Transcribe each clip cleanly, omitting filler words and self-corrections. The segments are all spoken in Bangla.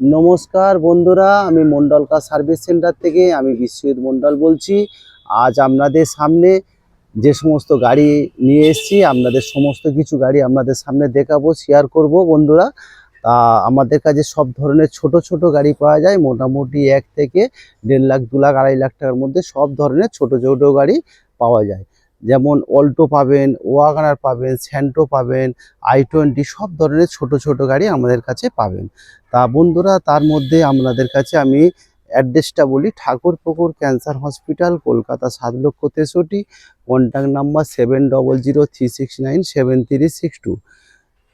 নমস্কার বন্ধুরা, আমি মন্ডল কার সার্ভিস সেন্টার থেকে আমি বিশ্বজিৎ মন্ডল বলছি। আজ আপনাদের সামনে যে সমস্ত গাড়ি নিয়ে এসেছি, আপনাদের সমস্ত কিছু গাড়ি আপনাদের সামনে দেখাবো, শেয়ার করব বন্ধুরা। তা আমাদের কাছে সব ধরনের ছোট ছোট গাড়ি পাওয়া যায়, মোটামুটি 1 থেকে 1.5 লাখ 2 লাখ 2.5 লাখ টাকার মধ্যে সব ধরনের ছোট ছোট গাড়ি পাওয়া যায়। যেমন অল্টো পাবেন, ওয়াগনার পাবেন, স্যান্টো পাবেন, i20, সব ধরনের ছোট ছোট গাড়ি আমাদের কাছে পাবেন। তা বন্ধুরা, তার মধ্যে আপনাদের কাছে আমি অ্যাড্রেসটা বলি। Thakurpukur cancer hospital, Kolkata 7,63,। Contact number 7003697362।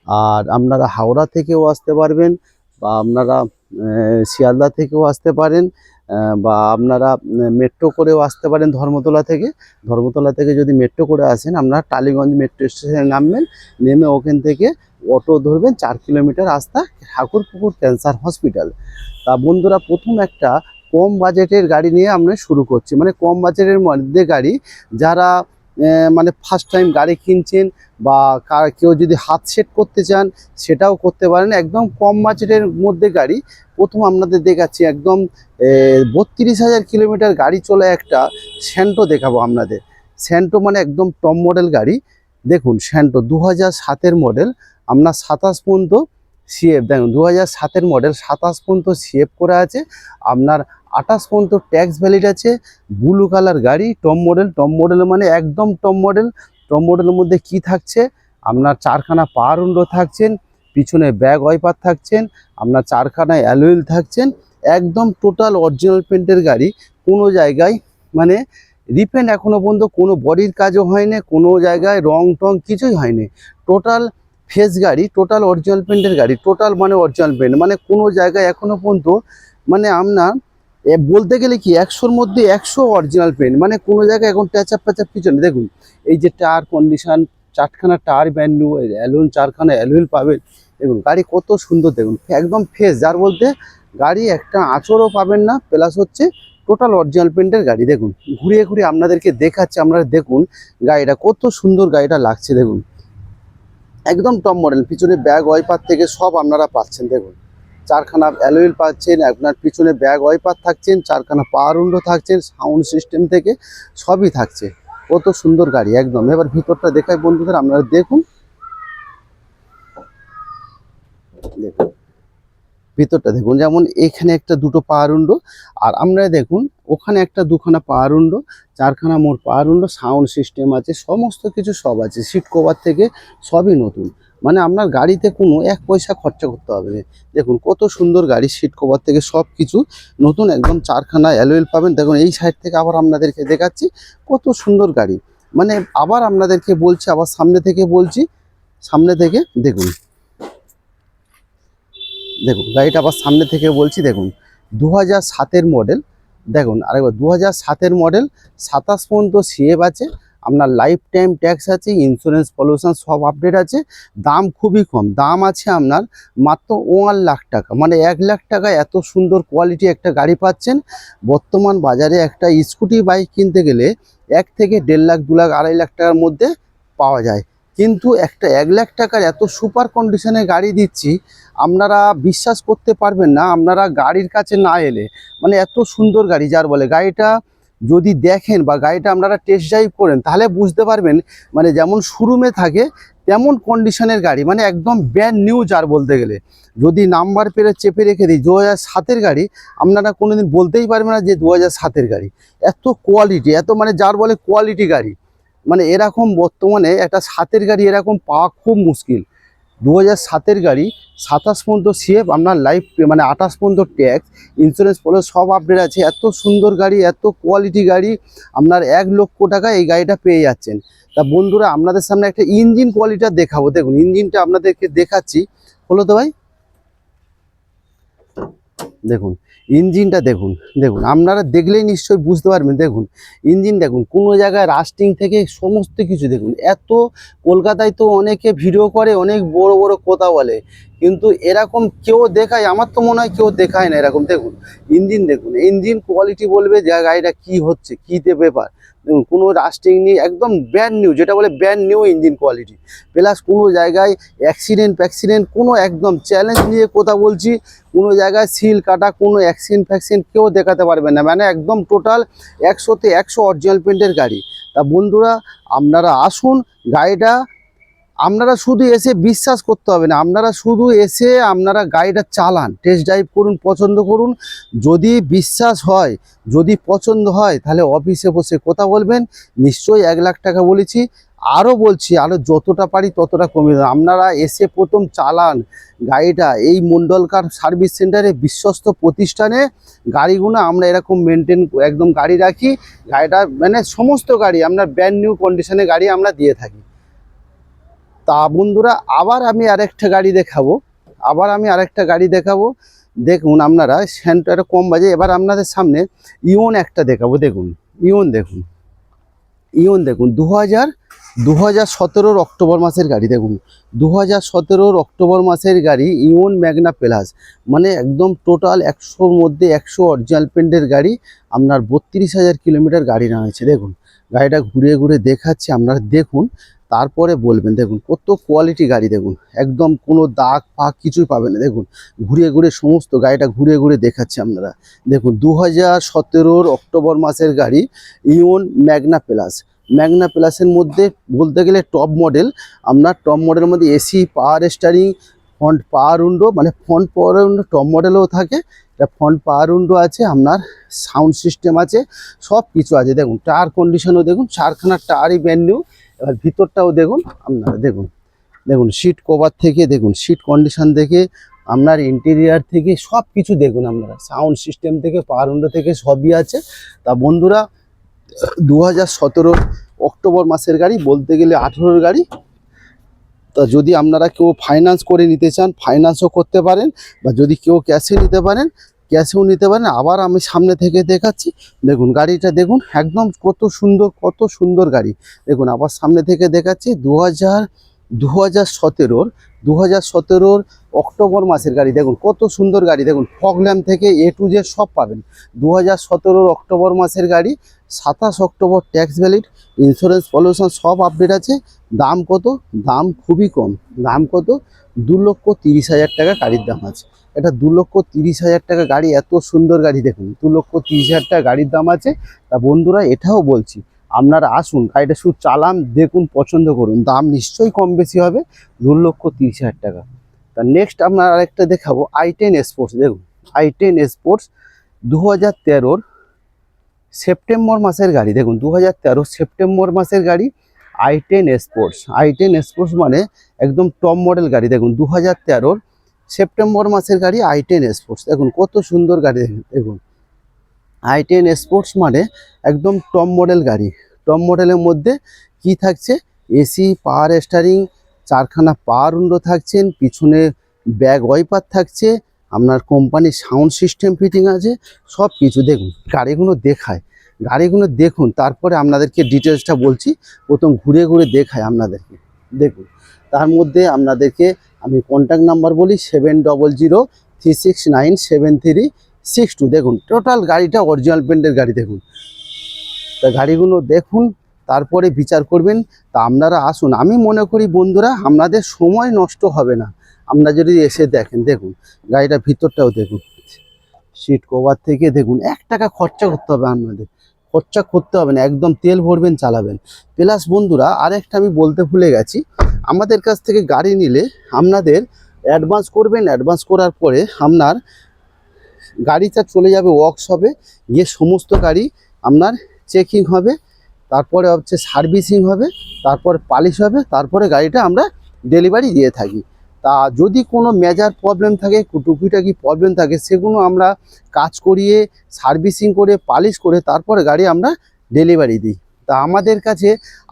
আর আপনারা হাওড়া থেকেও আসতে পারবেন, বা আপনারা শিয়ালদা থেকেও আসতে পারেন, বা আপনারা মেট্রো করেও আসতে পারেন ধর্মতলা থেকে। ধর্মতলা থেকে যদি মেট্রো করে আসেন, আপনারা টালিগঞ্জ মেট্রো স্টেশনে নামবেন, নেমে ওখান থেকে অটো ধরবেন, 4 কিলোমিটার রাস্তা, ঠাকুরপুকুর ক্যান্সার হসপিটাল। তা বন্ধুরা, প্রথম একটা কম বাজেটের গাড়ি নিয়ে আমরা শুরু করছি, মানে কম বাজেটের মধ্যে গাড়ি। যারা মানে ফার্স্ট টাইম গাড়ি কিনছেন, বা কেউ যদি হাত সেট করতে চান সেটাও করতে পারেন, একদম কম বাজেটের মধ্যে গাড়ি। প্রথম আপনাদের দেখাচ্ছি একদম 32,000 কিলোমিটার গাড়ি চলে একটা স্যান্টো দেখাবো আপনাদের। স্যান্টো মানে একদম টপ মডেল গাড়ি। দেখুন, স্যান্টো 2007-এর মডেল, আপনার 27 পর্যন্ত সিএফ। দেখুন, 2007-এর মডেল, 27 পর্যন্ত সিএফ করা আছে, আপনার 28 পর্যন্ত ট্যাক্স ভ্যালিড আছে। ব্লু কালার গাড়ি, টপ মডেল। টপ মডেল মানে একদম টপ মডেল। টপ মডেলের মধ্যে কি থাকছে, আপনার 4খানা পাওয়ার উইন্ডো থাকছেন, পিছনে ব্যাক ওয়াইপার থাকছেন, আপনার 4খানা অ্যালুইল থাকছেন। একদম টোটাল অরিজিনাল পেন্টের গাড়ি, কোনো জায়গায় মানে রিপেন্ট এখনও পর্যন্ত কোনো বডির কাজও হয়নি, কোনো জায়গায় রং টং কিছুই হয়নি। টোটাল ফ্রেশ গাড়ি, টোটাল অরিজিনাল পেন্টের গাড়ি, টোটাল মানে অরিজিনাল পেন্ট, মানে কোনো জায়গায় এখনও পর্যন্ত মানে আপনার বলতে গেলে কি 100-র মধ্যে 100 অরিজিনাল পেন্ট, মানে কোনো জায়গায় এখন ট্যাচাপ প্যাচাপ কিছু নেই। দেখুন, এই যে টায়ার কন্ডিশন, 4খানা টায়ার ব্র্যান্ড নিউ, অ্যালুইল 4খানা অ্যালুইল পাবেন। দেখুন গাড়ি কত সুন্দর, দেখুন একদম ফ্রেশ, যার বলতে গাড়ি একটা আঁচড়ও পাবেন না। প্লাস হচ্ছে টোটাল অরিজিনাল পেন্টের গাড়ি। দেখুন, ঘুরিয়ে ঘুরিয়ে আপনাদেরকে দেখাচ্ছে, আপনারা দেখুন গাড়িটা কত সুন্দর গাড়িটা লাগছে। দেখুন একদম টপ মডেল, পিছনে ব্যাক ওয়াইপার থেকে সব আপনারা পাচ্ছেন। দেখুন 4খানা অ্যালুইল পাচ্ছেন, আপনার পিছনে ব্যাক ওয়াইপার থাকছেন, 4খানা পাওয়ার উইন্ডো থাকছেন, সাউন্ড সিস্টেম থেকে সবই থাকছে। কত সুন্দর গাড়ি একদম। এবার ভিতরটা দেখাই বন্ধুদের, আপনারা দেখুন। দেখুন ভিতরটা দেখুন, যেমন এখানে একটা দুটো পাওয়ার উইন্ডো, আর আপনারা দেখুন ওখানে একটা দুখানা পাওয়ার উইন্ডো, 4খানা মোট পাওয়ার উইন্ডো, সাউন্ড সিস্টেম আছে, সমস্ত কিছু সব আছে। সিট কভার থেকে সবই নতুন, মানে আপনার গাড়িতে কোনো 1 পয়সা খরচা করতে হবে না। দেখুন কত সুন্দর গাড়ি, সিট কভার থেকে সব কিছু নতুন, একদম 4খানা অ্যালুইল পাবেন। দেখুন এই সাইড থেকে আবার আপনাদেরকে দেখাচ্ছি, কত সুন্দর গাড়ি। মানে আবার আপনাদেরকে বলছি, আবার সামনে থেকে বলছি, সামনে থেকে দেখুন। দেখুন গাড়িটা আবার সামনে থেকে বলছি। দেখুন 2007-এর মডেল। দেখুন আরেকবার, 2007-এর মডেল, 27 পর্যন্ত সিএফ আছে, আপনার লাইফ টাইম ট্যাক্স আছে, ইন্স্যুরেন্স পলিউশন সব আপডেট আছে। দাম খুবই কম, দাম আছে আপনার মাত্র 1 লাখ টাকা, মানে 1 লাখ টাকায় এত সুন্দর কোয়ালিটি একটা গাড়ি পাচ্ছেন। বর্তমান বাজারে একটা স্কুটি বাইক কিনতে গেলে 1 থেকে 1.5 লাখ 2 লাখ 2.5 লাখ টাকার মধ্যে পাওয়া যায়, কিন্তু একটা 1 লাখ টাকার এত সুপার কন্ডিশনে গাড়ি দিচ্ছি, আপনারা বিশ্বাস করতে পারবেন না আপনারা গাড়ির কাছে না এলে। মানে এত সুন্দর গাড়ি, যার বলে গাড়িটা যদি দেখেন বা গাড়িটা আপনারা টেস্ট ড্রাইভ করেন, তাহলে বুঝতে পারবেন মানে যেমন শোরুমে থাকে তেমন কন্ডিশনের গাড়ি, মানে একদম ব্র্যান্ড নিউ। যার বলতে গেলে যদি নাম্বার পেরে চেপে রেখে দিই 2007-এর গাড়ি, আপনারা কোনোদিন বলতেই পারবেন না যে 2007-এর গাড়ি। এত কোয়ালিটি, এত মানে যার বলে কোয়ালিটি গাড়ি, মানে এরকম বর্তমানে একটা 7-এর গাড়ি এরকম পাওয়া খুব মুশকিল। 2007-এর গাড়ি, 27 পর্যন্ত সিএফ, আপনার লাইফ মানে 28 পর্যন্ত ট্যাক্স, ইন্স্যুরেন্স পরে সব আপডেট আছে। এত সুন্দর গাড়ি, এত কোয়ালিটি গাড়ি, আপনার 1 লক্ষ টাকায় এই গাড়িটা পেয়ে যাচ্ছেন। তা বন্ধুরা, আপনাদের সামনে একটা ইঞ্জিন কোয়ালিটিটা দেখাবো। দেখুন ইঞ্জিনটা আপনাদেরকে দেখাচ্ছি, হলো তো ভাই। দেখুন ইঞ্জিনটা দেখুন, দেখুন আপনারা দেখলেই নিশ্চয়ই বুঝতে পারবেন। দেখুন ইঞ্জিন দেখুন, কোনো জায়গায় রাস্টিং থেকে সমস্ত কিছু দেখুন। এত কলকাতায় তো অনেকে ভিডিও করে, অনেক বড় বড় কথা বলে, কিন্তু এরকম কেউ দেখায়, আমার তো মনে হয় কেউ দেখায় না এরকম। দেখুন ইঞ্জিন দেখুন, ইঞ্জিন কোয়ালিটি বলবে যে গাড়িটা কী হচ্ছে, কীতে ব্যাপার। দেখুন কোনো রাস্টিং নেই, একদম ব্র্যান্ড নিউ, যেটা বলে brand new engine quality. Plus কোনো জায়গায় অ্যাক্সিডেন্ট কোনো একদম চ্যালেঞ্জ নিয়ে কথা বলছি, কোনো জায়গায় সিল কাটা কোনো অ্যাক্সিডেন্ট কেউ দেখাতে পারবে না, মানে একদম টোটাল 100তে 100 অরিজিনাল পেন্টের গাড়ি। তা বন্ধুরা আপনারা আসুন, গাড়িটা আপনারা শুধু এসে বিশ্বাস করতে হবে না, আপনারা শুধু এসে আপনারা গাড়িটা চালান, টেস্ট ড্রাইভ করুন, পছন্দ করুন। যদি বিশ্বাস হয়, যদি পছন্দ হয়, তাহলে অফিসে বসে কথা বলবেন। নিশ্চয়ই 1 লাখ টাকা বলেছি, আরও বলছি, আরও যতটা পারি ততটা কমে দেবেন। আপনারা এসে প্রথম চালান গাড়িটা, এই মণ্ডলকার সার্ভিস সেন্টারে বিশ্বস্ত প্রতিষ্ঠানে গাড়িগুলো আমরা এরকম মেনটেন একদম গাড়ি রাখি। গাড়িটা মানে সমস্ত গাড়ি আপনার ব্র্যান্ড নিউ কন্ডিশনে গাড়ি আমরা দিয়ে থাকি। তা বন্ধুরা আবার আমি আরেকটা গাড়ি দেখাবো, দেখুন আপনারা সেন্টারে কম বাজে। এবার আপনাদের সামনে ইওন একটা দেখাবো, দেখুন ইওন দেখুন 2017 অক্টোবর মাসের গাড়ি। দেখুন 2017 অক্টোবর মাসের গাড়ি, ইওন ম্যাগনা প্লাস, মানে একদম টোটাল 100-র মধ্যে 100 অরিজিনাল পেন্টের গাড়ি। আপনার 32,000 কিলোমিটার গাড়ি নেওয়া হয়েছে। দেখুন গাড়িটা ঘুরিয়ে ঘুরে দেখাচ্ছি, আপনারা দেখুন, তারপরে বলবেন। দেখুন কত কোয়ালিটি গাড়ি, দেখুন একদম কোনো দাগ ফাগ কিছুই পাবেন না। দেখুন ঘুরিয়ে ঘুরে সমস্ত গাড়িটা ঘুরিয়ে ঘুরে দেখাচ্ছি আপনারা। দেখুন 2017 অক্টোবর মাসের গাড়ি, ইওন ম্যাগনা প্লাসের মধ্যে বলতে গেলে টপ মডেল। আপনার টপ মডেলের মধ্যে এসি, পাওয়ার স্টিয়ারিং, ফ্রন্ট পাওয়ার উইন্ডো, মানে ফ্রন্ট পাওয়ার উইন্ডো টপ মডেলেও থাকে, এটা ফ্রন্ট পাওয়ার উইন্ডো আছে, আপনার সাউন্ড সিস্টেম আছে, সব কিছু আছে। দেখুন টায়ার কন্ডিশনও দেখুন, 4খানা টায়ারই ব্র্যান্ড নিউ। এবার ভিতরটাও দেখুন আপনারা, দেখুন সিট কভার থেকে, দেখুন সিট কন্ডিশন থেকে, আপনার ইন্টেরিয়ার থেকে সব কিছু দেখুন আপনারা, সাউন্ড সিস্টেম থেকে পাওয়ার উইন্ডো থেকে সবই আছে। তা বন্ধুরা 2017 অক্টোবর মাসের গাড়ি, বলতে গেলে 18-র গাড়ি। তা যদি আপনারা কেউ ফাইন্যান্স করে নিতে চান, ফাইন্যান্সও করতে পারেন, বা যদি কেউ ক্যাশে নিতে পারেন, ক্যাশেও নিতে পারেন। আবার আমি সামনে থেকে দেখাচ্ছি, দেখুন গাড়িটা দেখুন একদম কত সুন্দর গাড়ি। দেখুন আবার সামনে থেকে দেখাচ্ছি, 2017 অক্টোবর মাসের গাড়ি। দেখুন কত সুন্দর গাড়ি, দেখুন ফগ ল্যাম্প থেকে A to Z সব পাবেন। 2017 অক্টোবর মাসের গাড়ি, 27 October tax valid, insurance pollution সব আপডেট আছে। দাম কত? দাম খুবই কম। দাম কত? 2,30,000 টাকা গাড়ির দাম আছে। এটা 2,30,000 টাকা গাড়ি, এত সুন্দর গাড়ি। দেখুন 2,30,000 টাকা গাড়ির দাম আছে। তা বন্ধুরা এটাও বলছি, আপনারা আসুন, গাড়িটা শুধু চালান, দেখুন, পছন্দ করুন, দাম নিশ্চয়ই কম বেশি হবে। 2,30,000 টাকা। তা নেক্সট আপনার আরেকটা দেখাবো, i10 স্পোর্টস। দেখুন i10 স্পোর্টস 2013 সেপ্টেম্বর মাসের গাড়ি। দেখুন 2013 সেপ্টেম্বর মাসের গাড়ি, i10 স্পোর্টস মানে একদম টপ মডেল গাড়ি। দেখুন 2013 সেপ্টেম্বর মাসের গাড়ি, i10 স্পোর্টস। দেখুন কত সুন্দর গাড়ি, দেখুন i10 স্পোর্টস মানে একদম টপ মডেল গাড়ি। টপ মডেলের মধ্যে কি থাকছে? এসি, পাওয়ার স্টিয়ারিং, 4খানা পাওয়ার উইন্ডো থাকছেন, পিছনে ব্যাক ওয়াইপার থাকছে, আপনার কোম্পানির সাউন্ড সিস্টেম ফিটিং আছে, সব কিছু। দেখুন গাড়িগুলো দেখুন, তারপরে আপনাদেরকে ডিটেলসটা বলছি। প্রথম ঘুরে ঘুরে দেখায় আপনাদেরকে। দেখুন তার মধ্যে আপনাদেরকে আমি কন্ট্যাক্ট নাম্বার বলি, 7003697362। দেখুন টোটাল গাড়িটা অরিজিনাল পেন্টের গাড়ি। দেখুন তা গাড়িগুলো দেখুন, তারপরে বিচার করবেন। তা আপনারা আসুন, আমি মনে করি বন্ধুরা আপনাদের সময় নষ্ট হবে না আপনারা যদি এসে দেখেন। দেখুন গাড়িটার ভিতরটাও দেখুন, সিট কভার থেকে দেখুন, 1 টাকা খরচা করতে হবে, আপনাদের খরচা করতে হবে না, একদম তেল ভরবেন, চালাবেন। প্লাস বন্ধুরা আরেকটা আমি বলতে ভুলে গেছি, আমাদের কাছ থেকে গাড়ি নিলে আপনাদের অ্যাডভান্স করবেন, অ্যাডভান্স করার পরে আপনার গাড়িটা চলে যাবে ওয়ার্কশপে, গিয়ে সমস্ত গাড়ি আপনার চেকিং হবে, তারপরে হচ্ছে সার্ভিসিং হবে, তারপর পালিশ হবে, তারপরে গাড়িটা আমরা ডেলিভারি দিয়ে থাকি। তা যদি কোনো মেজর প্রবলেম থাকে, টুকিটাকি প্রবলেম থাকে, সেগুলো আমরা কাজ করিয়ে, সার্ভিসিং করে, পালিশ করে, তারপরে গাড়ি আমরা ডেলিভারি দিই। তা আমাদের কাছে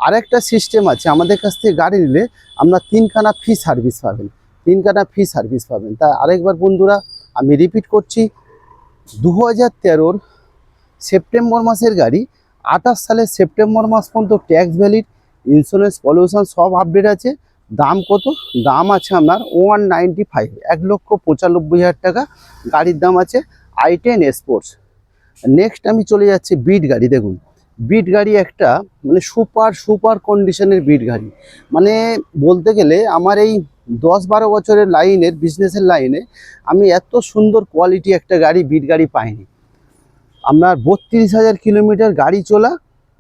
আরেকটা সিস্টেম আছে, আমাদের কাছ থেকে গাড়ি নিলে আমরা 3খানা ফ্রি সার্ভিস পাবেন। তা আরেকবার বন্ধুরা আমি রিপিট করছি, 2013 সেপ্টেম্বর মাসের গাড়ি, 28 সালের সেপ্টেম্বর মাস পর্যন্ত ট্যাক্স ভ্যালিড, ইন্স্যুরেন্স পলিউশন সব আপডেট আছে। দাম কত? দাম আছে আপনার 195, 1,95,000 টাকা গাড়ির দাম আছে, i10 স্পোর্টস। নেক্সট আমি চলে যাচ্ছি বিট গাড়ি। দেখুন বিট গাড়ি একটা, মানে সুপার সুপার কন্ডিশনের বিট গাড়ি। মানে বলতে গেলে আমার এই 10-12 বছরের লাইনের বিজনেসের লাইনে আমি এত সুন্দর কোয়ালিটি একটা গাড়ি বিট গাড়ি পাইনি। আপনার 32,000 কিলোমিটার গাড়ি চলা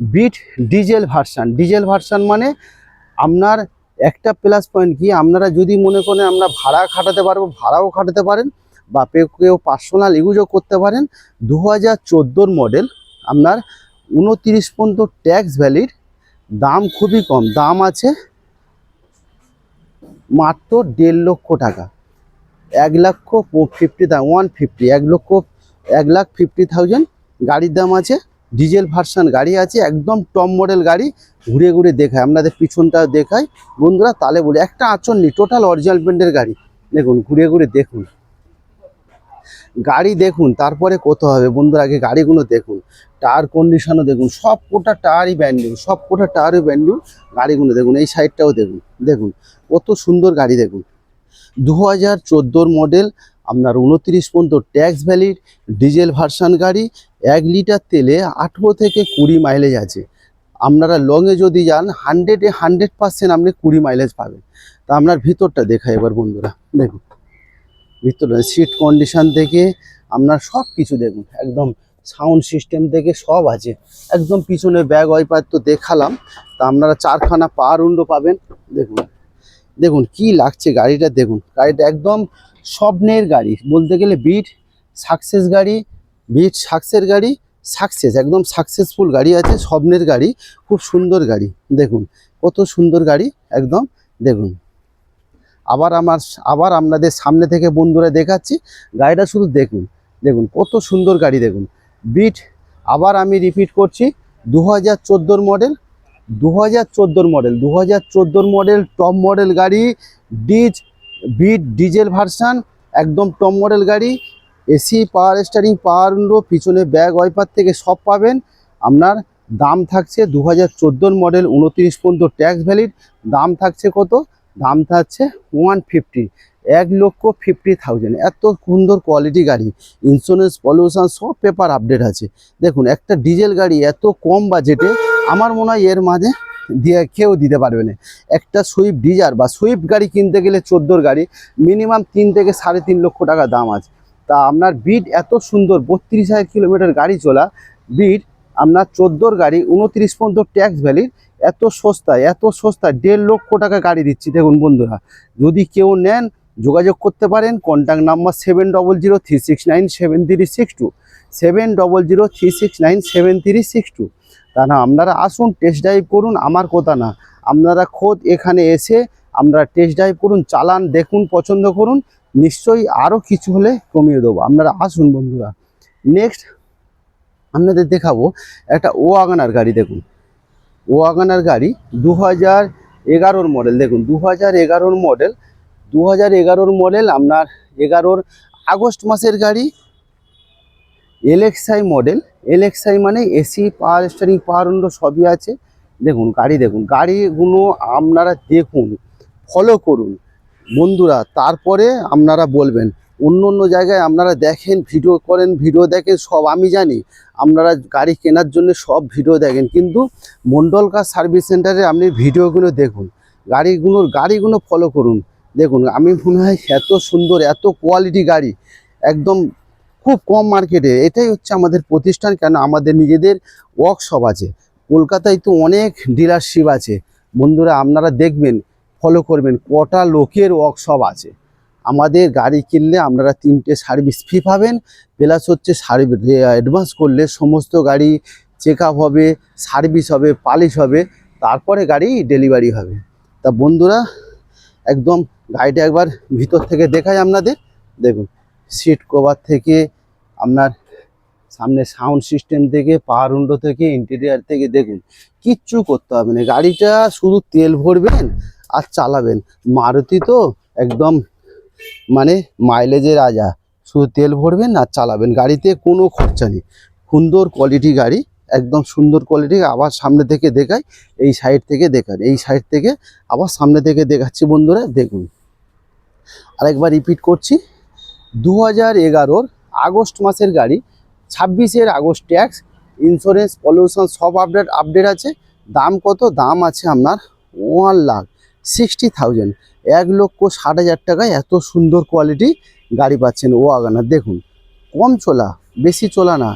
বিট ডিজেল ভার্সান মানে আপনার একটা প্লাস পয়েন্ট কি, আপনারা যদি মনে করেন আমরা ভাড়া খাটাতে পারবো, ভাড়াও খাটাতে পারেন, বা কেউ পার্সোনাল ইউজও করতে পারেন। 2014 মডেল, আপনার 29 পর্যন্ত ট্যাক্স ভ্যালিড, দাম খুবই কম, দাম আছে মাত্র 1.5 লক্ষ টাকা। 1,50,000 গাড়ির দাম আছে। ডিজেল ভার্সন গাড়ি আছে, একদম টপ মডেল গাড়ি। ঘুরে ঘুরে দেখায়, আপনাদের পিছনটা দেখায় বন্ধুরা, তাহলে বলি একটা আঁচড় নেই, টোটাল অরিজিনাল পেন্টের গাড়ি। দেখুন, ঘুরে ঘুরে দেখুন গাড়ি, দেখুন তারপরে কত হবে বন্ধুরা। আগে গাড়িগুলো দেখুন, টায়ার কন্ডিশনও দেখুন, সব কোটা টায়ারই ব্র্যান্ড নিউ, সব কোটা টায়ারই ব্র্যান্ড নিউ। গাড়িগুলো দেখুন, এই সাইডটাও দেখুন, দেখুন কত সুন্দর গাড়ি। দেখুন 2014 মডেল, আপনার 29 পর্যন্ত ট্যাক্স ভ্যালিড, ডিজেল ভার্সান গাড়ি। 1 লিটার তেলে 18 থেকে 20 মাইলেজ আছে। আপনারা লংয়ে যদি যান 100% আপনি 20 মাইলেজ পাবেন। তা আপনার ভিতরটা দেখায় এবার বন্ধুরা, দেখুন ভিতরে সিট কন্ডিশন থেকে আপনার সব কিছু দেখুন, একদম সাউন্ড সিস্টেম থেকে সব আছে। একদম পিছনে ব্যাগ ওয়াইপার তো দেখালাম, তা আপনারা 4খানা পাওয়ার উইন্ডো পাবেন। দেখুন দেখুন কি লাগছে গাড়িটা, দেখুন গাড়িটা একদম স্বপ্নের গাড়ি বলতে গেলে, বিট সাকসেস গাড়ি, বিট সাকসেস গাড়ি, সাকসেস একদম সাকসেসফুল গাড়ি আছে, স্বপ্নের গাড়ি, খুব সুন্দর গাড়ি। দেখুন কত সুন্দর গাড়ি একদম। দেখুন আবার আপনাদের সামনে থেকে বন্ধুরা দেখাচ্ছি গাড়িটা, শুধু দেখুন, দেখুন কত সুন্দর গাড়ি। দেখুন বিট, আবার আমি রিপিট করছি, 2014 মডেল, 2014 মডেল টপ মডেল গাড়ি, বিট ডিজেল ভার্সান, একদম টপ মডেল গাড়ি। এসি, পাওয়ার স্টিয়ারিং, পাওয়ার উইন্ডো, পিছনে ব্যাগ ওয়াইপার থেকে সব পাবেন। আপনার দাম থাকছে 2014 মডেল, 29 পর্যন্ত ট্যাক্স ভ্যালিড, দাম থাকছে কত, দাম থাকছে 1,50,000। এত সুন্দর কোয়ালিটি গাড়ি, ইন্স্যুরেন্স পলিউশন সব পেপার আপডেট আছে। দেখুন একটা ডিজেল গাড়ি এত কম বাজেটে, আমার মনে হয় এর মাঝে দিয়ে কেউ দিতে পারবে না। একটা সুইফট ডিজায়ার বা সুইফট গাড়ি কিনতে গেলে 14 গাড়ি মিনিমাম 3 থেকে 3.5 লক্ষ টাকা দাম আছে। তা আপনার বিট এত সুন্দর 32,000 কিলোমিটার গাড়ি চলা বিট, আপনার 14 গাড়ি, 29 পর্যন্ত ট্যাক্স ভ্যালিড, এত সস্তায় 1.5 লক্ষ টাকা গাড়ি দিচ্ছি। দেখুন বন্ধুরা, যদি কেউ নেন যোগাযোগ করতে পারেন, কন্ট্যাক্ট নাম্বার 7003697362, 7003697362। তা না, আপনারা আসুন, টেস্ট ড্রাইভ করুন, আমার কথা না, আপনারা খোদ এখানে এসে আপনারা টেস্ট ড্রাইভ করুন, চালান, দেখুন, পছন্দ করুন, নিশ্চয়ই আরও কিছু হলে কমিয়ে দেবো। আপনারা আসুন বন্ধুরা। নেক্সট আপনাদের দেখাবো একটা ওয়াগনার গাড়ি। দেখুন ওয়াগনার গাড়ি 2011 মডেল। দেখুন 2011 মডেল, 2011 মডেল, আপনার 11 আগস্ট মাসের গাড়ি। এলএক্সআই মডেল, এলএক্সআই মানে এসি, পাওয়ার স্টিয়ারিং, পাওয়ার উইন্ডো সবই আছে। দেখুন গাড়ি, দেখুন গাড়িগুলো আপনারা দেখুন, ফলো করুন বন্ধুরা, তারপরে আপনারা বলবেন। অন্য অন্য জায়গায় আপনারা দেখেন, ভিডিও করেন, ভিডিও দেখেন, সব আমি জানি, আপনারা গাড়ি কেনার জন্য সব ভিডিও দেখেন, কিন্তু মন্ডল কার সার্ভিস সেন্টারে আপনি ভিডিওগুলো দেখুন, গাড়িগুলো ফলো করুন। দেখুন আমি মনে হয় এত সুন্দর, এত কোয়ালিটি গাড়ি একদম খুব কম মার্কেটে, এটাই হচ্ছে আমাদের প্রতিষ্ঠান। কেন, আমাদের নিজেদের ওয়ার্কশপ আছে, কলকাতায় তো অনেক ডিলারশিপ আছে বন্ধুরা, আপনারা দেখবেন, ফলো করবেন, কটা লোকের ওয়ার্কশপ আছে। আমাদের গাড়ি কিনলে আপনারা 3টে সার্ভিস ফি পাবেন, প্লাস হচ্ছে অ্যাডভান্স করলে সমস্ত গাড়ি চেক আপ হবে, সার্ভিস হবে, পালিশ হবে, তারপরে গাড়ি ডেলিভারি হবে। তা বন্ধুরা একদম গাড়িটা একবার ভিতর থেকে দেখাই আপনাদের। দেখুন সিট কভার থেকে, আপনার সামনে সাউন্ড সিস্টেম থেকে, পাওয়ার উইন্ডো থেকে, ইন্টেরিয়ার থেকে, দেখুন কিচ্ছু করতে হবে না। গাড়িটা শুধু তেল ভরবেন আর চালাবেন। মারুতি তো একদম মানে মাইলেজের রাজা, শুধু তেল ভরবেন আর চালাবেন, গাড়িতে কোনো খরচা নেই। সুন্দর কোয়ালিটি গাড়ি, একদম সুন্দর কোয়ালিটি। আবার সামনে থেকে দেখাই, এই সাইড থেকে দেখান, এই সাইড থেকে আবার সামনে থেকে দেখাচ্ছি বন্ধুরা। দেখুন আরেকবার রিপিট করছি, 2011 আগস্ট মাসের গাড়ি, 26 আগস্ট ট্যাক্স, ইন্স্যুরেন্স পলিউশন সব আপডেট আছে। দাম কত? দাম আছে আপনার 1,60,000, 1,60,000 টাকায় এত সুন্দর কোয়ালিটি গাড়ি পাচ্ছেন ওয়াগনার। দেখুন কম চলা, বেশি চলা না,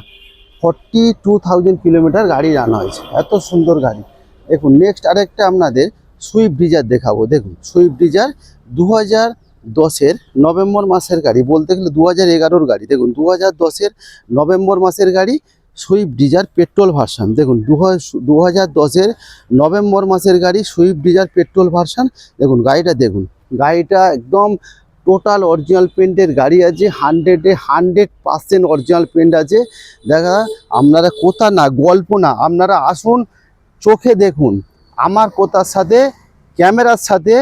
42,000 কিলোমিটার গাড়ি রান হয়েছে, এত সুন্দর গাড়ি। দেখুন নেক্সট আরেকটা আপনাদের সুইফট ডিজায়ার দেখাবো। দেখুন সুইফট ডিজায়ার 2010-এর নভেম্বর মাসের গাড়ি, বলতে গেলে 2011-র গাড়ি। দেখুন 2010-এর নভেম্বর মাসের গাড়ি, সুইফট ডিজায়ার পেট্রোল ভার্সান। দেখুন 2010-এর নভেম্বর মাসের গাড়ি, সুইফট ডিজায়ার পেট্রোল ভার্সান। দেখুন গাড়িটা দেখুন, গাড়িটা একদম টোটাল অরিজিনাল পেন্টের গাড়ি আছে, 100% অরিজিনাল পেন্ট আছে। দেখা আপনারা কথা না, গল্প না, আপনারা আসুন চোখে দেখুন। আমার কথার সাথে, ক্যামেরার সাথে,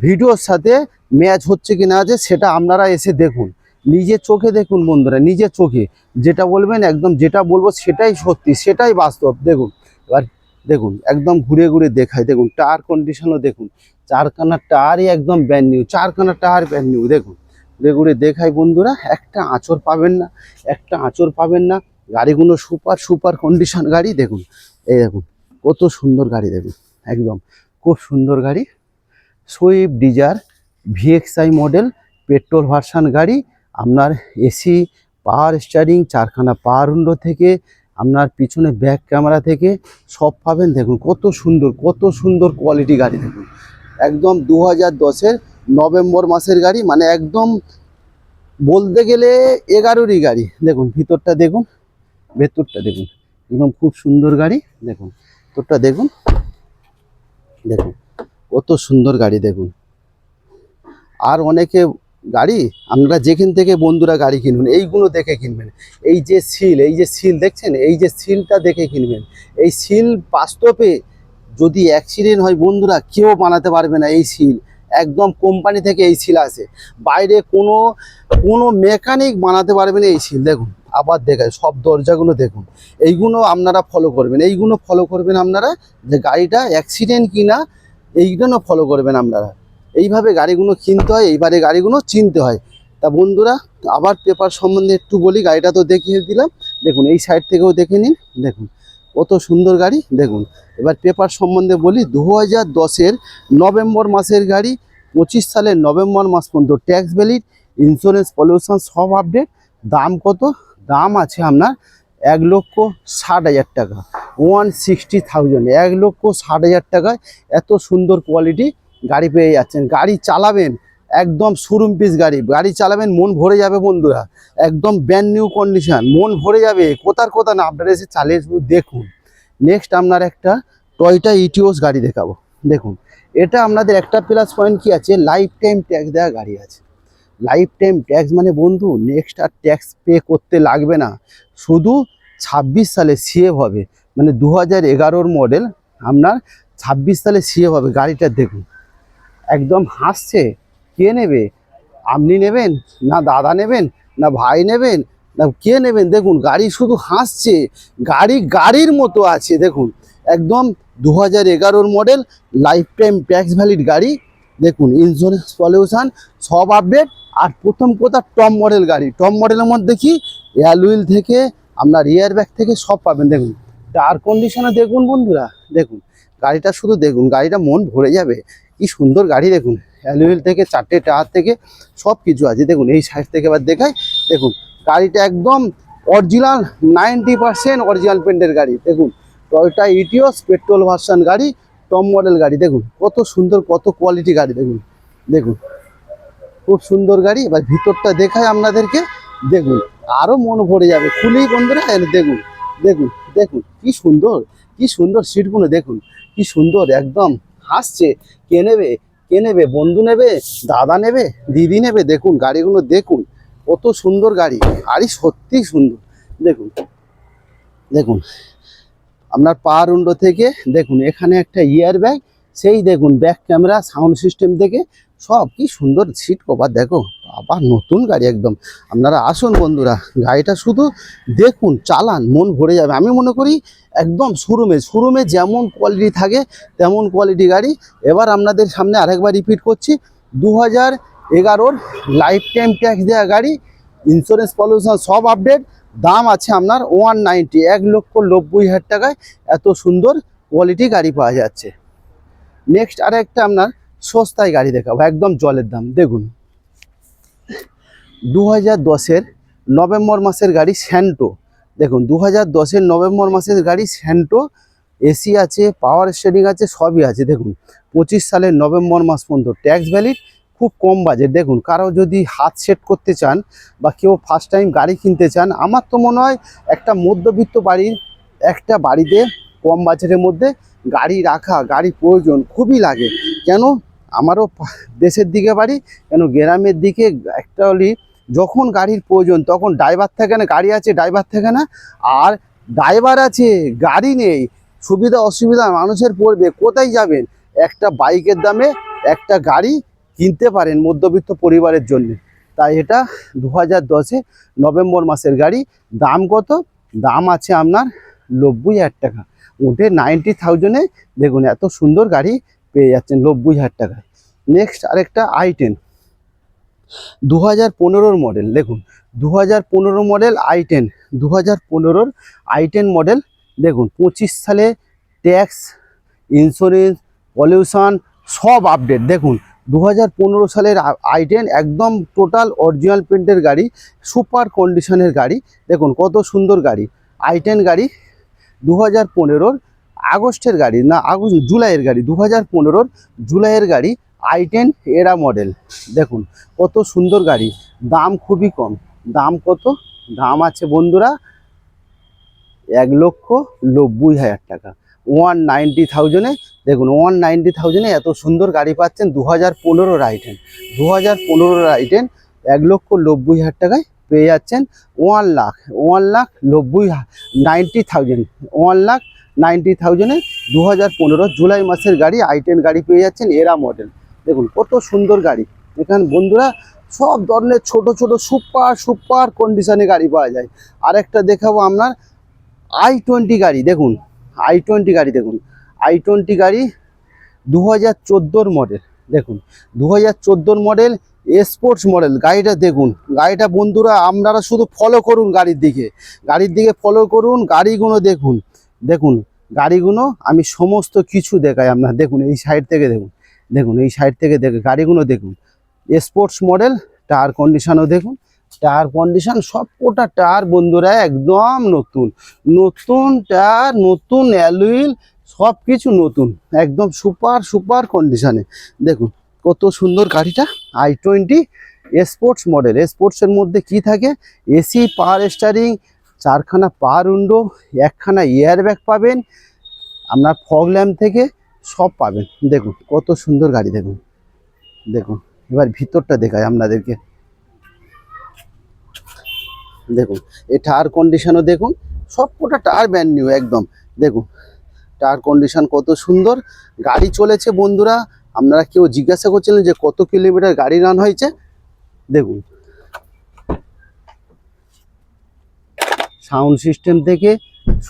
ভিডিওর সাথে ম্যাচ হচ্ছে কি না আছে সেটা আপনারা এসে দেখুন, নিজের চোখে দেখুন বন্ধুরা, নিজের চোখে। যেটা বলবেন একদম, যেটা বলবো সেটাই সত্যি, সেটাই বাস্তব। দেখুন এবার দেখুন একদম ঘুরে ঘুরে দেখায়। দেখুন টায়ার কন্ডিশনও দেখুন, চারখানা টায়ারই একদম ব্র্যান্ড নিউ, চারখানা টায়ার ব্র্যান্ড নিউ। দেখুন ঘুরে ঘুরে দেখাই বন্ধুরা, একটা আঁচড় পাবেন না, একটা আঁচড় পাবেন না। গাড়িগুলো সুপার কন্ডিশন গাড়ি। দেখুন এই দেখুন কত সুন্দর গাড়ি, দেখুন একদম খুব সুন্দর গাড়ি। Swift Dzire VXI model petrol version গাড়ি। আপনার এসি, পাওয়ার স্টিয়ারিং, চারখানা পাওয়ার উইন্ডো থেকে আপনার পিছনে ব্যাক ক্যামেরা থেকে সব পাবেন। দেখুন কত সুন্দর কোয়ালিটি গাড়ি। দেখুন একদম 2010-এর নভেম্বর মাসের গাড়ি, মানে একদম বলতে গেলে 11-রই গাড়ি। দেখুন ভিতরটা দেখুন, ভেতরটা দেখুন, একদম খুব সুন্দর গাড়ি। দেখুন ভেতরটা দেখুন, দেখুন কত সুন্দর গাড়ি। দেখুন আর অনেকে গাড়ি, আপনারা যেখান থেকে বন্ধুরা গাড়ি কিনবেন এইগুলো দেখে কিনবেন। এই যে সিল দেখছেন, এই যে সিলটা দেখে কিনবেন। এই সিল বাস্তবে যদি অ্যাক্সিডেন্ট হয় বন্ধুরা, কেউ বানাতে পারবে না এই সিল, একদম কোম্পানি থেকে এই সিল আসে, বাইরে কোনো মেকানিক বানাতে পারবে না এই সিল। দেখুন আবার দেখায়, সব দরজাগুলো দেখুন, এইগুলো আপনারা ফলো করবেন, এইগুলো ফলো করবেন আপনারা, যে গাড়িটা অ্যাক্সিডেন্ট কিনা এইগুলো ফলো করবেন আপনারা। এইভাবে গাড়িগুলো কিনতে হয়, এইবারে গাড়িগুলো চিনতে হয়। তা বন্ধুরা আবার পেপার সম্বন্ধে একটু বলি, গাড়িটা তো দেখিয়ে দিলাম। দেখুন এই সাইড থেকেও দেখে নিন, দেখুন কত সুন্দর গাড়ি। দেখুন এবার পেপার সম্বন্ধে বলি, 2010-এর নভেম্বর মাসের গাড়ি, 25 সালের নভেম্বর মাস পর্যন্ত ট্যাক্স ভ্যালিড, ইন্স্যুরেন্স পলিউশন সব আপডেট। দাম কত? দাম আছে আপনার 1,60,000 টাকা, 1,60,000, 1,60,000 টাকায় এত সুন্দর কোয়ালিটি গাড়ি পেয়ে যাচ্ছেন। গাড়ি চালাবেন একদম শোরুম পিস গাড়ি, গাড়ি চালাবেন মন ভরে যাবে বন্ধুরা, একদম ব্র্যান্ড নিউ কন্ডিশন, মন ভরে যাবে। কথা না, আপনারা এসে চালিয়ে দেখুন। নেক্সট আপনার একটা টয়োটা ইটিওস গাড়ি দেখাবো। দেখুন এটা আপনাদের একটা প্লাস পয়েন্ট কি আছে, লাইফ টাইম ট্যাক্স দেওয়া গাড়ি আছে। লাইফ টাইম ট্যাক্স মানে বন্ধু নেক্সট আর ট্যাক্স পে করতে লাগবে না, শুধু 26 সালে সিএফ হবে, মানে 2011-র মডেল আপনার 26 সালে সিএফ হবে। গাড়িটা দেখুন একদম হাসছে। কে নেবে? আপনি নেবেন না, দাদা নেবেন না, ভাই নেবেন না, কে নেবেন? দেখুন গাড়ি শুধু হাসছে, গাড়ির মতো আছে। দেখুন একদম 2011-র model, lifetime tax valid গাড়ি। দেখুন ইন্স্যুরেন্স পলিউশন সব আপডেট। আর প্রথম কথা টপ মডেল গাড়ি, টপ মডেলের মধ্যে কি অ্যালুইল থেকে আপনার এয়ার ব্যাগ থেকে সব পাবেন। দেখুন টায়ার কন্ডিশনে দেখুন বন্ধুরা, দেখুন গাড়িটা শুধু দেখুন, গাড়িটা মন ভরে যাবে। কি সুন্দর গাড়ি। দেখুন অ্যালুইল থেকে, 4টে টায়ার থেকে সব কিছু আছে। দেখুন এই সাইড থেকে এবার দেখাই। দেখুন গাড়িটা একদম অরিজিনাল, 90% অরিজিনাল পেন্টের গাড়ি। দেখুন টয়োটা ইটিওস পেট্রোল ভার্সন গাড়ি, টপ মডেল গাড়ি। দেখুন কত সুন্দর, কত কোয়ালিটি গাড়ি। দেখুন দেখুন খুব সুন্দর গাড়ি। এবার ভিতরটা দেখায় আপনাদেরকে, দেখুন আরও মন ভরে যাবে। খুলি বন্ধুরা, দেখুন দেখুন দেখুন কি সুন্দর সিটগুলো। দেখুন কি সুন্দর, একদম হাসছে। কে নেবে? বন্ধু নেবে, দাদা নেবে, দিদি নেবে? দেখুন গাড়িগুলো দেখুন কত সুন্দর গাড়ি, গাড়ি সত্যি সুন্দর। দেখুন দেখুন আপনার পাওয়ার উইন্ডো থেকে দেখুন, এখানে একটা ইয়ার ব্যাগ, সেই দেখুন ব্যাক ক্যামেরা, সাউন্ড সিস্টেম থেকে সব। কি সুন্দর সিট কভার। দেখো আবার নতুন গাড়ি একদম। আপনারা আসুন বন্ধুরা, গাড়িটা শুধু দেখুন, চালান, মন ভরে যাবে। আমি মনে করি একদম শোরুমে যেমন কোয়ালিটি থাকে তেমন কোয়ালিটি গাড়ি। এবার আপনাদের সামনে আরেকবার রিপিট করছি, 2011-র লাইফ টাইম ট্যাক্স দেওয়া গাড়ি, ইন্স্যুরেন্স পলিউশন সব আপডেট, দাম আছে আপনার 190, 1,90,000 টাকায় এত সুন্দর কোয়ালিটি গাড়ি পাওয়া যাচ্ছে। নেক্সট আরেকটা আপনার সস্তায় গাড়ি দেখাবো, একদম জলের দাম। দেখুন 2010-এর নভেম্বর মাসের গাড়ি স্যান্টো। দেখুন 2010-এর নভেম্বর মাসের গাড়ি স্যান্টো, এসি আছে, পাওয়ার স্টিয়ারিং আছে, সবই আছে। দেখুন 25 সালের নভেম্বর মাস পর্যন্ত ট্যাক্স ভ্যালিড, খুব কম বাজেট। দেখুন কারো যদি হাত সেট করতে চান বা কেউ ফার্স্ট টাইম গাড়ি কিনতে চান, আমার তো মনে হয় একটা মধ্যবিত্ত বাড়ির একটা বাড়িতে কম বাজেটের মধ্যে গাড়ি রাখা, গাড়ি প্রয়োজন খুবই লাগে। কেন, আমারও দেশের দিকে বাড়ি, কেন গ্রামের দিকে একটা হলি যখন গাড়ির প্রয়োজন তখন ড্রাইভার থাকে না, গাড়ি আছে ড্রাইভার থাকে না, আর ড্রাইভার আছে গাড়ি নেই, সুবিধা অসুবিধা মানুষের পড়বে, কোথায় যাবেন? একটা বাইকের দামে একটা গাড়ি কিনতে পারেন মধ্যবিত্ত পরিবারের জন্য। তাই এটা 2010-এ নভেম্বর মাসের গাড়ি। দাম কত? দাম আছে আপনার 90,000 টাকা, ওঠে 90,000-এ। দেখুন এত সুন্দর গাড়ি পেয়ে যাচ্ছেন 90,000 টাকায়। নেক্সট আরেকটা i10 2015-র মডেল। দেখুন 2015 মডেল i10, 2015-র i10 মডেল। দেখুন 25 সালে ট্যাক্স, ইন্স্যুরেন্স, পলিউশন সব আপডেট। দেখুন 2015 সালের i10 একদম টোটাল অরিজিনাল প্রিন্টের গাড়ি, সুপার কন্ডিশনের গাড়ি। দেখুন কত সুন্দর গাড়ি, i10 গাড়ি 2015-র আগস্টের গাড়ি, না আগস্ট জুলাইয়ের গাড়ি, 2015-র জুলাইয়ের গাড়ি i10 এরা মডেল। দেখুন কত সুন্দর গাড়ি, দাম খুবই কম। দাম কত? দাম আছে বন্ধুরা 1,90,000 টাকা, 190,000-এ। দেখুন 190,000-এ এত সুন্দর গাড়ি পাচ্ছেন 2015-র i10। 2015-র i10 1,90,000 টাকায় পেয়ে যাচ্ছেন 1,90,000, 1,90,000-এ 2015 জুলাই মাসের গাড়ি i10 গাড়ি পেয়ে যাচ্ছেন এরা মডেল। দেখুন কত সুন্দর গাড়ি। এখানে বন্ধুরা সব ধরনের ছোট ছোট সুপার সুপার কন্ডিশনে গাড়ি পাওয়া যায়। আরেকটা দেখাবো আপনার i20 গাড়ি। দেখুন i20 গাড়ি, দেখুন i20 গাড়ি 2014-র মডেল। দেখুন 2014-র মডেল, স্পোর্টস মডেল গাড়িটা। দেখুন গাড়িটা বন্ধুরা আপনারা শুধু ফলো করুন, গাড়ির দিকে ফলো করুন, গাড়িগুলো দেখুন। দেখুন গাড়িগুলো আমি সমস্ত কিছু দেখাই আপনার। দেখুন এই সাইড থেকে দেখুন, দেখুন এই সাইড থেকে দেখে গাড়িগুলো দেখুন। স্পোর্টস মডেল, টায়ার কন্ডিশনও দেখুন, টায়ার কন্ডিশন সব কটা টায়ার বন্ধুরা একদম নতুন, নতুন টায়ার, নতুন অ্যালুইল, সব কিছু নতুন, একদম সুপার সুপার কন্ডিশনে। দেখুন কত সুন্দর গাড়িটা i20 স্পোর্টস মডেল। স্পোর্টসের মধ্যে কি থাকে? এসি, পাওয়ার স্টিয়ারিং, 4খানা পাওয়ার উইন্ডো, 1খানা এয়ার ব্যাগ পাবেন, আপনার ফগ ল্যাম্প থেকে সব পাবেন। দেখুন কত সুন্দর গাড়ি। দেখুন, দেখুন এবার ভিতরটা দেখায় আপনাদেরকে। দেখুন এই টায়ার কন্ডিশনও দেখুন, সব কটা টায়ার ব্র্যান্ড নিউ একদম। দেখুন টায়ার কন্ডিশন কত সুন্দর। গাড়ি চলেছে বন্ধুরা, আপনারা কেউ জিজ্ঞাসা করছিলেন যে কত কিলোমিটার গাড়ি রান হয়েছে। দেখুন সাউন্ড সিস্টেম থেকে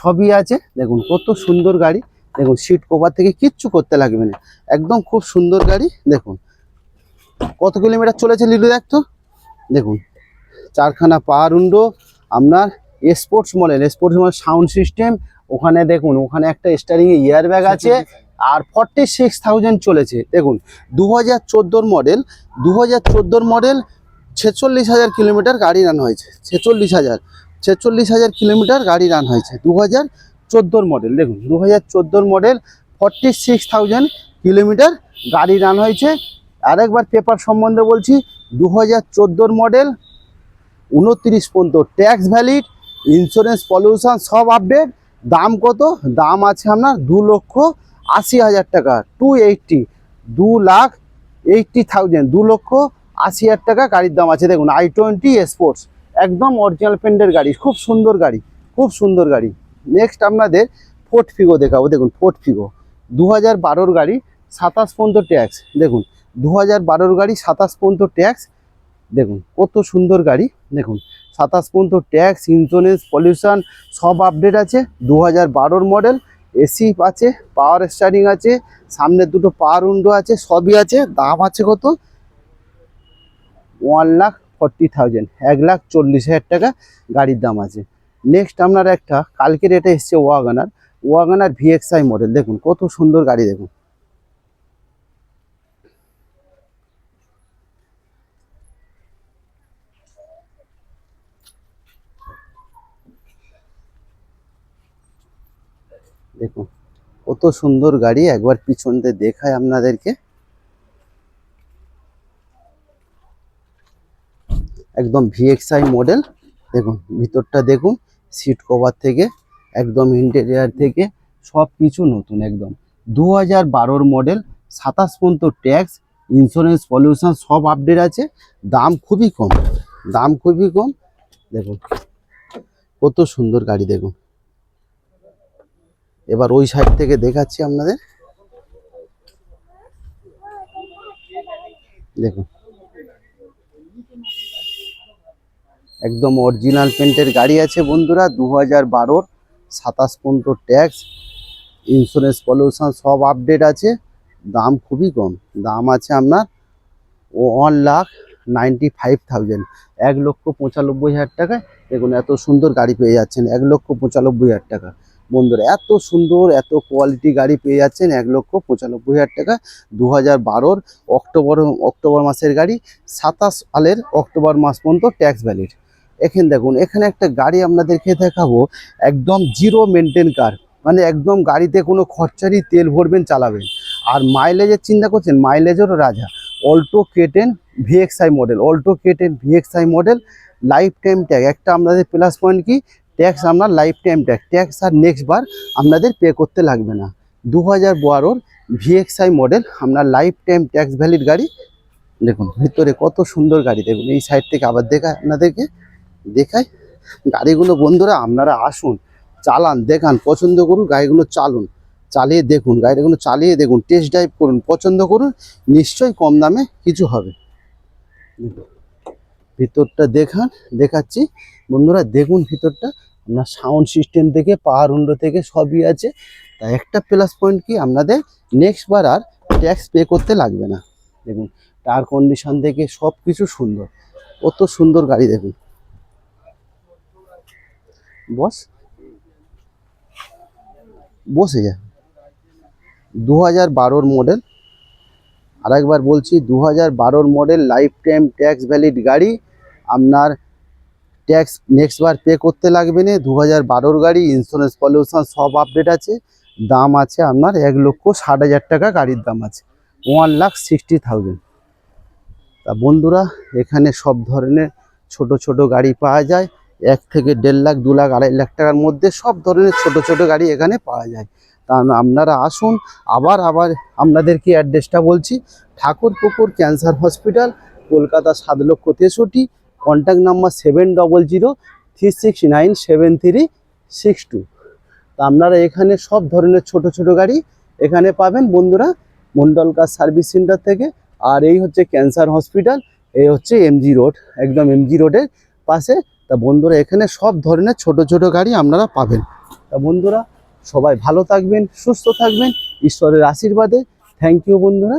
সবই আছে। দেখুন কত সুন্দর গাড়ি। দেখুন সিট কভার থেকে কিচ্ছু করতে লাগবে না, একদম খুব সুন্দর গাড়ি। দেখুন কত কিলোমিটার চলেছে লিলু দেখতো। দেখুন 4খানা পাওয়ার উইন্ডো, আপনার স্পোর্টস মডেল, সাউন্ড সিস্টেম। ওখানে দেখুন ওখানে একটা স্টিয়ারিংয়ে এয়ার ব্যাগ আছে, আর 46,000 চলেছে। দেখুন 2014-র মডেল, 2014-র মডেল 46,000 কিলোমিটার গাড়ি রান হয়েছে, 46,000 কিলোমিটার গাড়ি রান হয়েছে 2014-র মডেল। দেখুন 2014-র মডেল 46,000 কিলোমিটার গাড়ি রান হয়েছে। আরেকবার পেপার সম্বন্ধে বলছি, 2014-র মডেল, 29 পর্যন্ত ট্যাক্স ভ্যালিড, ইন্স্যুরেন্স, পলিউশন সব আপডেট। দাম কত? দাম আছে আপনার 2,80,000 টাকা, 2,80,000, 2,80,000 টাকা গাড়ির দাম আছে। দেখুন i20 স্পোর্টস একদম অরিজিনাল পেন্টের গাড়ি, খুব সুন্দর গাড়ি, খুব সুন্দর গাড়ি। নেক্সট আপনাদের ফোর্ড ফিগো দেখাবো। দেখুন ফোর্ড ফিগো 2012-র গাড়ি, 27 পর্যন্ত ট্যাক্স। দেখুন 2012-র গাড়ি 27 পর্যন্ত ট্যাক্স। দেখুন কত সুন্দর গাড়ি। দেখুন 27 পর্যন্ত ট্যাক্স, ইন্স্যুরেন্স, পলিউশন সব আপডেট আছে। 2012-র মডেল, এসি আছে, পাওয়ার স্টিয়ারিং আছে, সামনের দুটো পাওয়ার উইন্ডো আছে, সবই আছে। দাম আছে কত? 1,40,000, 1,40,000 টাকা গাড়ির দাম আছে। নেক্সট আপনার একটা কালকের এটা এসছে ওয়াগনার ভিএক্সআই মডেল। দেখুন কত সুন্দর গাড়ি, দেখুন দেখুন কত সুন্দর গাড়ি। একবার পিছন দিয়ে দেখায় আপনাদেরকে, একদম ভিএক্সআই মডেল। দেখুন ভিতরটা দেখুন, সিট কভার থেকে একদম ইন্টেরিয়ার থেকে সব কিছু নতুন একদম। 2012 মডেল, 27 পর্যন্ত ট্যাক্স, ইন্স্যুরেন্স, পলিউশন সব আপডেট আছে। দাম খুবই কম, দাম খুবই কম। দেখুন কত সুন্দর গাড়ি, দেখুন। এবার ওই সাইড থেকে দেখাচ্ছি আপনাদের, দেখুন একদম অরিজিনাল পেন্টের গাড়ি আছে বন্ধুরা। 2012, 27 পর্যন্ত ট্যাক্স, ইন্স্যুরেন্স, পলিউশন সব আপডেট আছে। দাম খুবই কম, দাম আছে আপনার 1,95,000, 1,95,000 টাকায়। দেখুন এত সুন্দর গাড়ি পেয়ে যাচ্ছেন 1,95,000 টাকা বন্ধুরা। এত সুন্দর এত কোয়ালিটি গাড়ি পেয়ে যাচ্ছেন 1,95,000 টাকা। 2012 অক্টোবর মাসের গাড়ি, 27 সালের অক্টোবর মাস পর্যন্ত ট্যাক্স ভ্যালিড। এখানে দেখুন, এখানে একটা গাড়ি আপনাদেরকে দেখাবো, একদম জিরো মেনটেন কার, মানে একদম গাড়িতে কোনো খরচারই, তেল ভরবেন চালাবেন। আর মাইলেজের চিন্তা করছেন, মাইলেজেরও রাজা। Alto K10 VXI model, Alto K10 VXI model, life time tag. একটা আপনাদের প্লাস পয়েন্ট কি, ট্যাক্স আপনার লাইফ টাইম ট্যাগ, ট্যাক্স আর নেক্সট বার আপনাদের পে করতে লাগবে না। 2012 ভিএক্সআই মডেল, আপনার লাইফ টাইম ট্যাক্স ভ্যালিড গাড়ি। দেখুন ভিতরে কত সুন্দর গাড়ি, দেখুন এই সাইড থেকে আবার আপনাদেরকে দেখাই গাড়িগুলো। বন্ধুরা আপনারা আসুন, চালান, দেখান, পছন্দ করুন, গাড়িগুলো চালুন, চালিয়ে দেখুন, গাড়িগুলো চালিয়ে দেখুন, টেস্ট ড্রাইভ করুন, পছন্দ করুন, নিশ্চয়ই কম দামে কিছু হবে। ভিতরটা দেখাচ্ছি বন্ধুরা, দেখুন ভিতরটা। আপনার সাউন্ড সিস্টেম থেকে পাওয়ার উইন্ডো থেকে সবই আছে। তাই একটা প্লাস পয়েন্ট কি, আপনাদের নেক্সট বার আর ট্যাক্স পে করতে লাগবে না। দেখুন টায়ার কন্ডিশন থেকে সব কিছু সুন্দর, কত সুন্দর গাড়ি। দেখুন বসে যায়। 2012 মডেল, আরেকবার বলছি 2012 model, lifetime tax valid গাড়ি। আপনার ট্যাক্স নেক্সট বার পে করতে লাগবে না। 2012 গাড়ি, ইন্স্যুরেন্স, পলিউশন সব আপডেট আছে। দাম আছে আপনার 1,60,000 টাকা গাড়ির দাম আছে, 1,60,000। তা বন্ধুরা এখানে সব ধরনের ছোট ছোট গাড়ি পাওয়া যায়, 1 থেকে 1.5 লাখ, 2 লাখ, 2.5 লাখ টাকার মধ্যে সব ধরনের ছোট ছোট গাড়ি এখানে পাওয়া যায়। তা আপনারা আসুন। আবার আপনাদেরকে অ্যাড্রেসটা বলছি, Thakurpukur cancer hospital, Kolkata 7,63,000। Contact number 7003697362। তা আপনারা এখানে সব ধরনের ছোট ছোট গাড়ি এখানে পাবেন বন্ধুরা, মন্ডল কার সার্ভিস সেন্টার থেকে। আর এই হচ্ছে ক্যান্সার হসপিটাল, এই হচ্ছে এমজি রোড, একদম এমজি রোডের পাশে। তা বন্ধুরা এখানে সব ধরনের ছোট ছোট গাড়ি আপনারা পাবেন। তা বন্ধুরা সবাই ভালো থাকবেন, সুস্থ থাকবেন, ঈশ্বরের আশীর্বাদে। থ্যাংক ইউ বন্ধুরা।